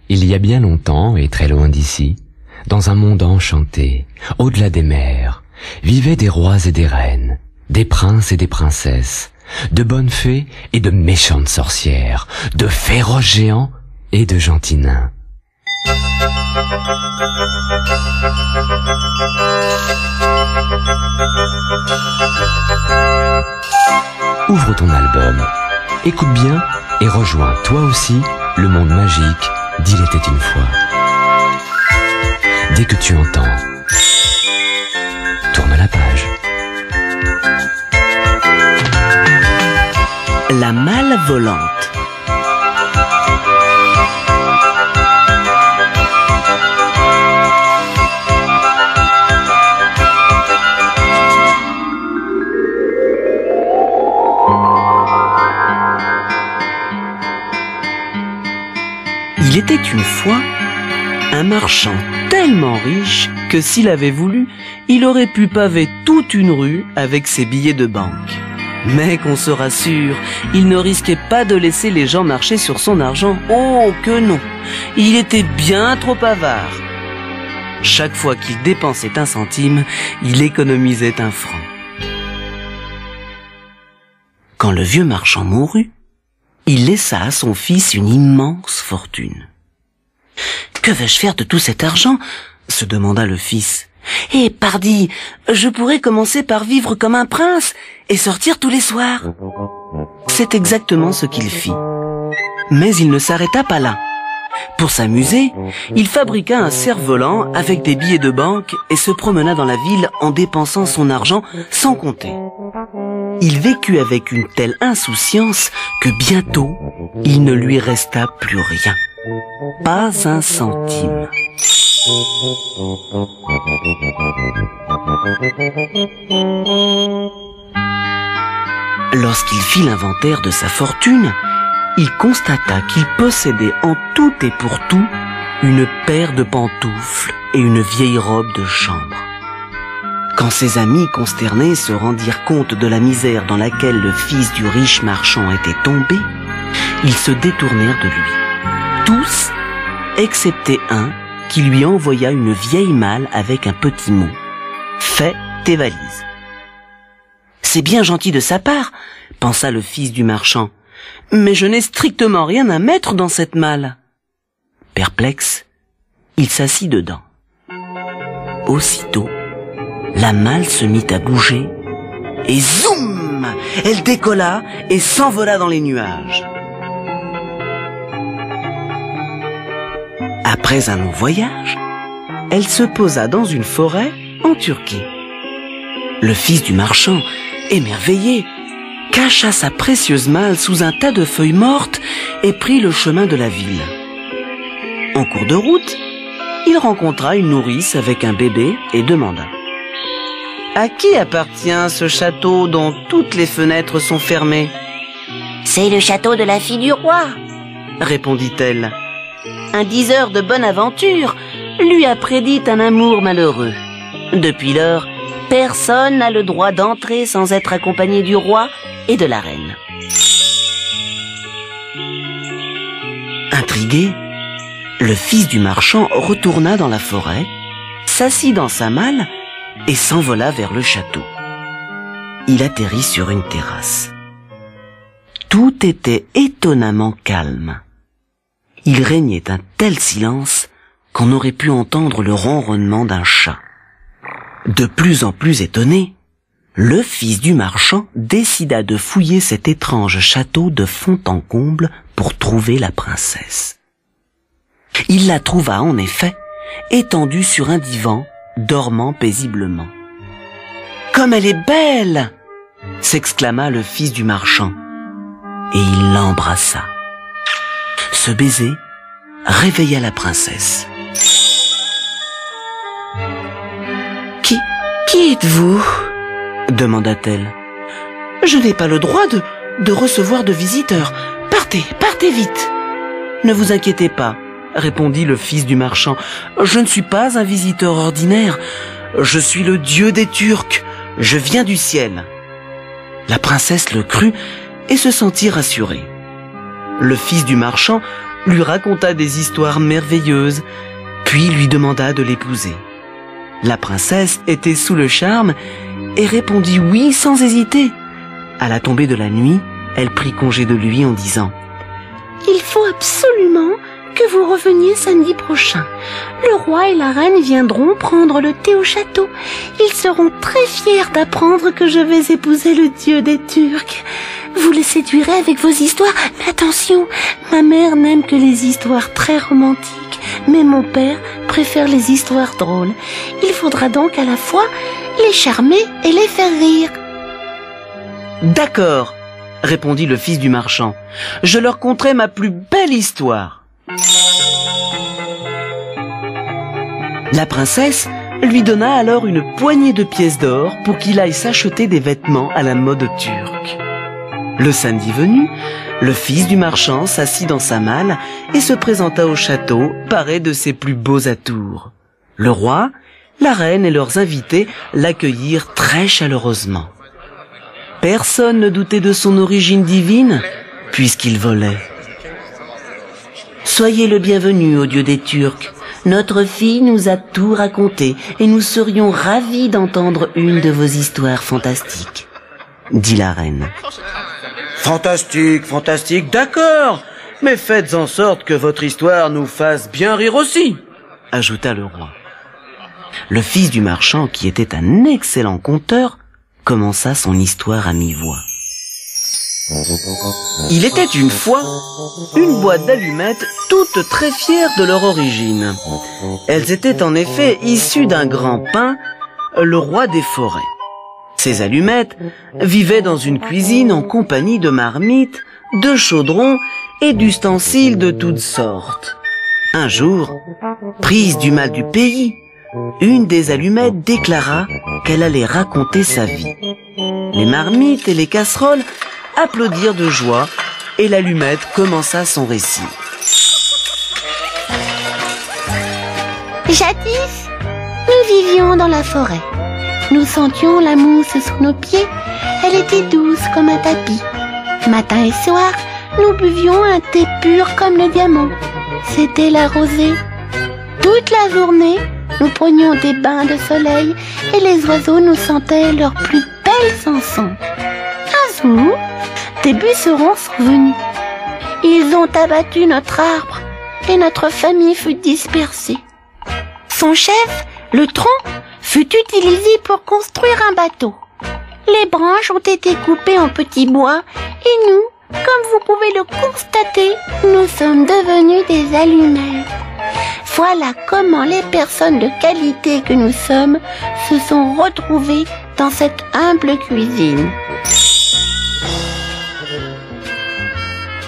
Il y a bien longtemps et très loin d'ici, dans un monde enchanté, au-delà des mers, vivaient des rois et des reines, des princes et des princesses, de bonnes fées et de méchantes sorcières, de féroces géants et de gentils nains. Ouvre ton album, écoute bien et rejoins toi aussi le monde magique d'Il était une fois. Dès que tu entends, tourne la page. La malle volante. Il était une fois un marchand tellement riche que s'il avait voulu, il aurait pu paver toute une rue avec ses billets de banque. Mais qu'on se rassure, il ne risquait pas de laisser les gens marcher sur son argent. Oh que non, il était bien trop avare. Chaque fois qu'il dépensait un centime, il économisait un franc. Quand le vieux marchand mourut, il laissa à son fils une immense fortune. « Que vais-je faire de tout cet argent ?» se demanda le fils. « Eh, pardi, je pourrais commencer par vivre comme un prince et sortir tous les soirs. » C'est exactement ce qu'il fit. Mais il ne s'arrêta pas là. Pour s'amuser, il fabriqua un cerf-volant avec des billets de banque et se promena dans la ville en dépensant son argent sans compter. Il vécut avec une telle insouciance que bientôt, il ne lui resta plus rien. Pas un centime. Lorsqu'il fit l'inventaire de sa fortune, il constata qu'il possédait en tout et pour tout une paire de pantoufles et une vieille robe de chambre. Quand ses amis consternés se rendirent compte de la misère dans laquelle le fils du riche marchand était tombé, ils se détournèrent de lui. Tous, excepté un qui lui envoya une vieille malle avec un petit mot. « Fais tes valises ». C'est bien gentil de sa part, pensa le fils du marchand, mais je n'ai strictement rien à mettre dans cette malle. Perplexe, il s'assit dedans. Aussitôt, la malle se mit à bouger et zoom, elle décolla et s'envola dans les nuages. Après un long voyage, elle se posa dans une forêt en Turquie. Le fils du marchand, émerveillé, cacha sa précieuse malle sous un tas de feuilles mortes et prit le chemin de la ville. En cours de route, il rencontra une nourrice avec un bébé et demanda: « À qui appartient ce château dont toutes les fenêtres sont fermées ?»« C'est le château de la fille du roi, » répondit-elle. Un diseur de bonne aventure lui a prédit un amour malheureux. Depuis lors, personne n'a le droit d'entrer sans être accompagné du roi et de la reine. Intrigué, le fils du marchand retourna dans la forêt, s'assit dans sa malle et s'envola vers le château. Il atterrit sur une terrasse. Tout était étonnamment calme. Il régnait un tel silence qu'on aurait pu entendre le ronronnement d'un chat. De plus en plus étonné, le fils du marchand décida de fouiller cet étrange château de fond en comble pour trouver la princesse. Il la trouva en effet étendue sur un divan, dormant paisiblement. « Comme elle est belle !» s'exclama le fils du marchand, et il l'embrassa. Ce baiser réveilla la princesse. « Qui êtes-vous » demanda-t-elle. « Je n'ai pas le droit de recevoir de visiteurs. Partez vite !»« Ne vous inquiétez pas, » répondit le fils du marchand. « Je ne suis pas un visiteur ordinaire. Je suis le dieu des Turcs. Je viens du ciel. » La princesse le crut et se sentit rassurée. Le fils du marchand lui raconta des histoires merveilleuses, puis lui demanda de l'épouser. La princesse était sous le charme et répondit oui sans hésiter. À la tombée de la nuit, elle prit congé de lui en disant « Il faut absolument que vous reveniez samedi prochain. Le roi et la reine viendront prendre le thé au château. Ils seront très fiers d'apprendre que je vais épouser le dieu des Turcs. Vous les séduirez avec vos histoires, mais attention, ma mère n'aime que les histoires très romantiques, mais mon père préfère les histoires drôles. Il faudra donc à la fois les charmer et les faire rire. » « D'accord, » répondit le fils du marchand. « Je leur conterai ma plus belle histoire. » La princesse lui donna alors une poignée de pièces d'or pour qu'il aille s'acheter des vêtements à la mode turque. Le samedi venu, le fils du marchand s'assit dans sa malle et se présenta au château, paré de ses plus beaux atours. Le roi, la reine et leurs invités l'accueillirent très chaleureusement. Personne ne doutait de son origine divine, puisqu'il volait. « Soyez le bienvenu, ô dieu des Turcs. Notre fille nous a tout raconté et nous serions ravis d'entendre une de vos histoires fantastiques, » dit la reine. « Fantastique, fantastique, d'accord, mais faites en sorte que votre histoire nous fasse bien rire aussi, » ajouta le roi. Le fils du marchand, qui était un excellent conteur, commença son histoire à mi-voix. Il était une fois une boîte d'allumettes toutes très fières de leur origine. Elles étaient en effet issues d'un grand pin, le roi des forêts. Ces allumettes vivaient dans une cuisine en compagnie de marmites, de chaudrons et d'ustensiles de toutes sortes. Un jour, prise du mal du pays, une des allumettes déclara qu'elle allait raconter sa vie. Les marmites et les casseroles applaudirent de joie et l'allumette commença son récit. Jadis, nous vivions dans la forêt. Nous sentions la mousse sous nos pieds. Elle était douce comme un tapis. Matin et soir, nous buvions un thé pur comme le diamant. C'était la rosée. Toute la journée, nous prenions des bains de soleil et les oiseaux nous chantaient leurs plus belles chansons. Un jour, des bucerons sont venus. Ils ont abattu notre arbre et notre famille fut dispersée. Son chef, le tronc, fut utilisé pour construire un bateau. Les branches ont été coupées en petits bois et nous, comme vous pouvez le constater, nous sommes devenus des allumettes. Voilà comment les personnes de qualité que nous sommes se sont retrouvées dans cette humble cuisine.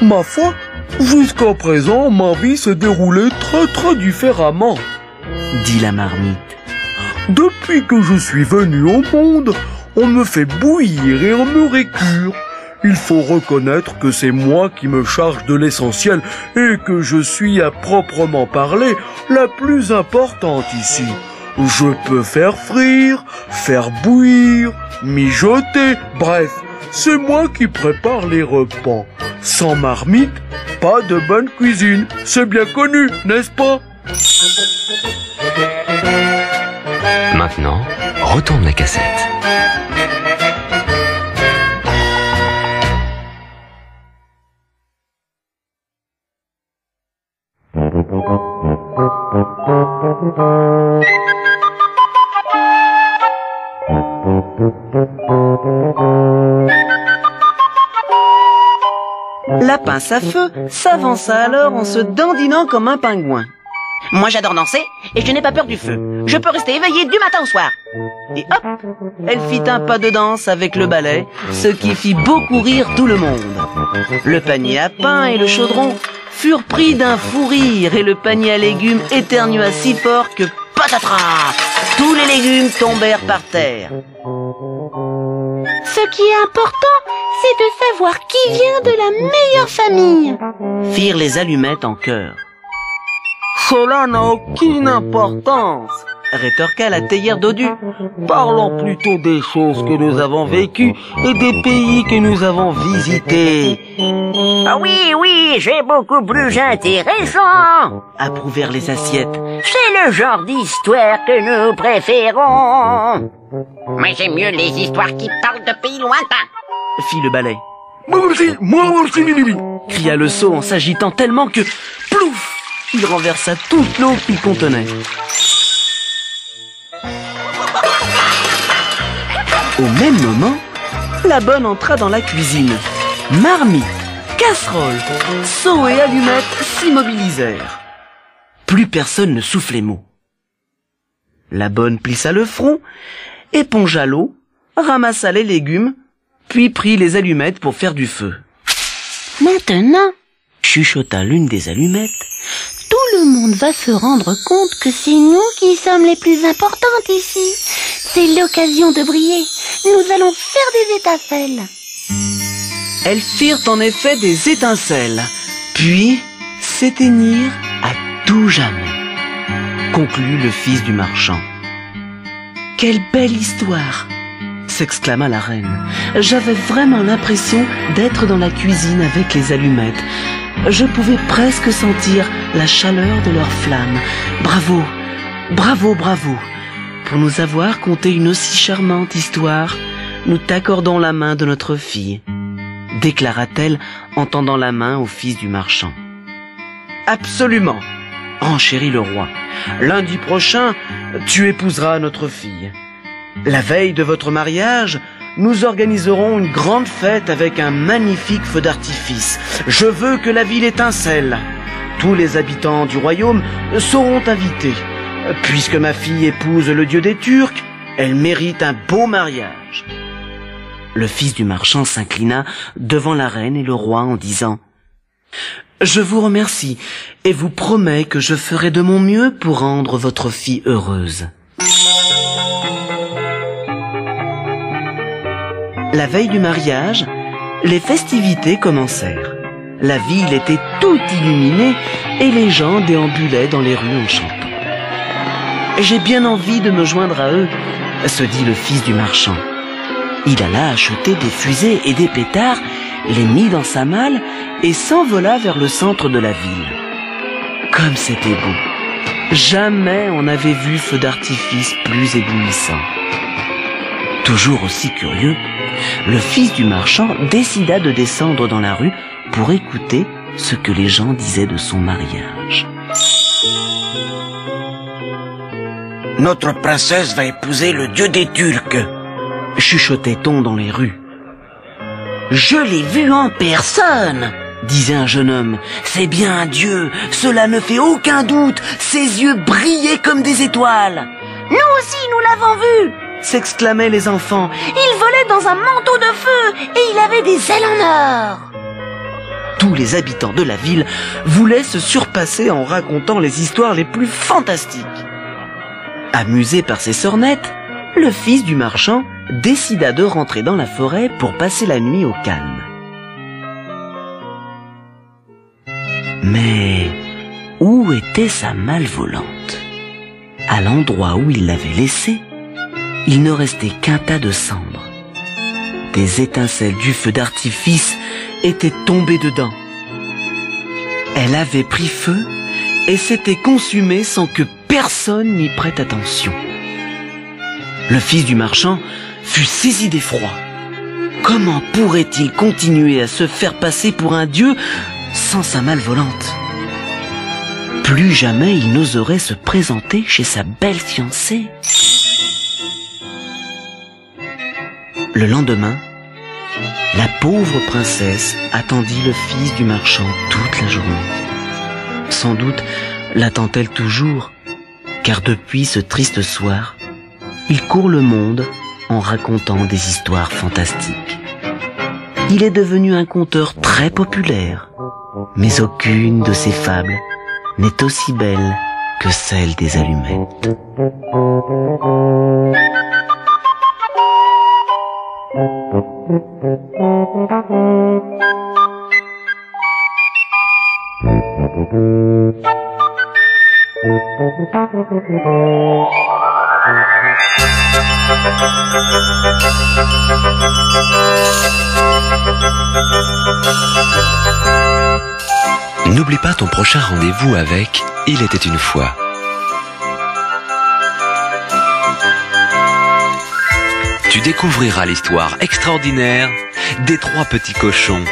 Ma foi, jusqu'à présent, ma vie s'est déroulée très différemment, dit la marmite. Depuis que je suis venu au monde, on me fait bouillir et on me récure. Il faut reconnaître que c'est moi qui me charge de l'essentiel et que je suis à proprement parler la plus importante ici. Je peux faire frire, faire bouillir, mijoter, bref, c'est moi qui prépare les repas. Sans marmite, pas de bonne cuisine, c'est bien connu, n'est-ce pas? Maintenant, retourne la cassette. La pince à feu s'avança alors en se dandinant comme un pingouin. « Moi j'adore danser et je n'ai pas peur du feu. Je peux rester éveillée du matin au soir. » Et hop, elle fit un pas de danse avec le balai, ce qui fit beaucoup rire tout le monde. Le panier à pain et le chaudron furent pris d'un fou rire et le panier à légumes éternua si fort que patatras, tous les légumes tombèrent par terre. Ce qui est important, c'est de savoir qui vient de la meilleure famille, firent les allumettes en chœur. Cela n'a aucune importance, rétorqua la théière Dodu. Parlons plutôt des choses que nous avons vécues et des pays que nous avons visités. Ah oui, c'est beaucoup plus intéressant, approuvèrent les assiettes. C'est le genre d'histoire que nous préférons. Mais j'aime mieux les histoires qui parlent de pays lointains, fit le balai. Moi aussi, Cria le seau en s'agitant tellement que, plouf, il renversa toute l'eau qu'il contenait. Au même moment, la bonne entra dans la cuisine. Marmite, casserole, seau et allumettes s'immobilisèrent. Plus personne ne soufflait mot. La bonne plissa le front, épongea l'eau, ramassa les légumes, puis prit les allumettes pour faire du feu. Maintenant, Chuchota l'une des allumettes. tout le monde va se rendre compte que c'est nous qui sommes les plus importantes ici. C'est l'occasion de briller. Nous allons faire des étincelles. Elles firent en effet des étincelles, puis s'éteignirent à tout jamais, conclut le fils du marchand. Quelle belle histoire! S'exclama la reine. J'avais vraiment l'impression d'être dans la cuisine avec les allumettes. Je pouvais presque sentir la chaleur de leurs flammes. Bravo, bravo, bravo. Pour nous avoir conté une aussi charmante histoire, nous t'accordons la main de notre fille, déclara-t-elle en tendant la main au fils du marchand. Absolument, renchérit le roi. Lundi prochain, tu épouseras notre fille. La veille de votre mariage, nous organiserons une grande fête avec un magnifique feu d'artifice. Je veux que la ville étincelle. Tous les habitants du royaume seront invités. Puisque ma fille épouse le dieu des Turcs, elle mérite un beau mariage. Le fils du marchand s'inclina devant la reine et le roi en disant « Je vous remercie et vous promets que je ferai de mon mieux pour rendre votre fille heureuse. » La veille du mariage, les festivités commencèrent. La ville était toute illuminée et les gens déambulaient dans les rues en chantant. « J'ai bien envie de me joindre à eux », se dit le fils du marchand. Il alla acheter des fusées et des pétards, les mit dans sa malle et s'envola vers le centre de la ville. Comme c'était beau! Jamais on n'avait vu feu d'artifice plus éblouissant. Toujours aussi curieux, le fils du marchand décida de descendre dans la rue pour écouter ce que les gens disaient de son mariage. « Notre princesse va épouser le dieu des Turcs », chuchotait-on dans les rues. « Je l'ai vu en personne !» disait un jeune homme. « C'est bien un dieu, cela ne fait aucun doute, ses yeux brillaient comme des étoiles. »« Nous aussi, nous l'avons vu !» s'exclamaient les enfants. « Il volait dans un manteau de feu et il avait des ailes en or !» Tous les habitants de la ville voulaient se surpasser en racontant les histoires les plus fantastiques. Amusé par ces sornettes, le fils du marchand décida de rentrer dans la forêt pour passer la nuit au calme. Mais où était sa malle volante? À l'endroit où il l'avait laissée, il ne restait qu'un tas de cendres. Des étincelles du feu d'artifice étaient tombées dedans. Elle avait pris feu et s'était consumée sans que personne n'y prête attention. Le fils du marchand fut saisi d'effroi. Comment pourrait-il continuer à se faire passer pour un dieu sans sa malle volante? Plus jamais il n'oserait se présenter chez sa belle fiancée. Le lendemain, la pauvre princesse attendit le fils du marchand toute la journée. Sans doute l'attend-elle toujours, car depuis ce triste soir, il court le monde en racontant des histoires fantastiques. Il est devenu un conteur très populaire, mais aucune de ses fables n'est aussi belle que celle des allumettes. N'oublie pas ton prochain rendez-vous avec Il était une fois. Tu découvriras l'histoire extraordinaire des 3 petits cochons.